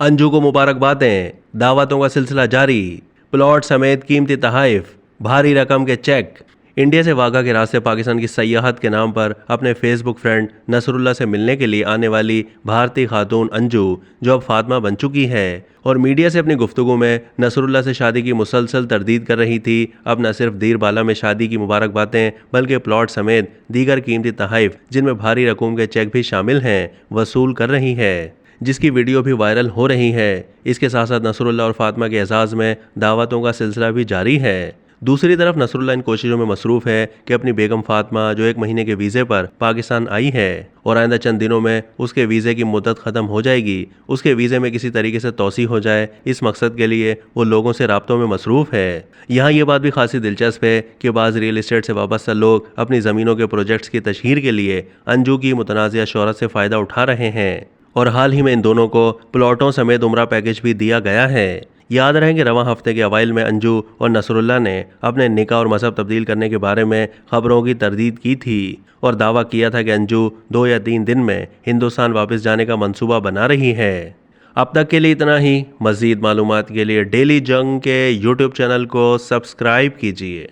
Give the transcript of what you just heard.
अंजू को मुबारकबादें, दावतों का सिलसिला जारी, प्लॉट समेत कीमती तोहफे, भारी रकम के चेक। इंडिया से वाघा के रास्ते पाकिस्तान की सयाहत के नाम पर अपने फेसबुक फ्रेंड नसरुल्लाह से मिलने के लिए आने वाली भारतीय खातून अंजू, जो अब फातिमा बन चुकी है और मीडिया से अपनी गुफ्तगू में नसरुल्लाह से शादी की मुसलसल तरदीद कर रही थी, अब न सिर्फ दीरबाला में शादी की मुबारकबादें बल्कि प्लॉट समेत दीगर कीमती तोहफे, जिनमें भारी रकूम के चेक भी शामिल हैं, वसूल कर रही है, जिसकी वीडियो भी वायरल हो रही है। इसके साथ साथ नसरुल्लाह और फातिमा के एजाज़ में दावतों का सिलसिला भी जारी है। दूसरी तरफ नसरुल्लाह इन कोशिशों में मसरूफ है कि अपनी बेगम फातिमा, जो 1 महीने के वीज़े पर पाकिस्तान आई है और आइंदा चंद दिनों में उसके वीज़े की मुद्दत ख़त्म हो जाएगी, उसके वीज़े में किसी तरीके से तोसी हो जाए, इस मकसद के लिए वो लोगों से राब्तों में मसरूफ़ है। यहाँ ये बात भी खासी दिलचस्प है कि बाज़ रियल इस्टेट से वाबस्ता लोग अपनी ज़मीनों के प्रोजेक्ट्स की तशहीर के लिए अंजू की मुतनाज़िया शोहरत से फ़ायदा उठा रहे हैं और हाल ही में इन दोनों को प्लॉटों समेत उम्रा पैकेज भी दिया गया है। याद रहे कि रवां हफ्ते के अवाइल में अंजू और नसरुल्लाह ने अपने निकाह और मजहब तब्दील करने के बारे में खबरों की तरदीद की थी और दावा किया था कि अंजू 2 या 3 दिन में हिंदुस्तान वापस जाने का मंसूबा बना रही है। अब तक के लिए इतना ही। मज़ीद मालूमात के लिए डेली जंग के यूट्यूब चैनल को सब्सक्राइब कीजिए।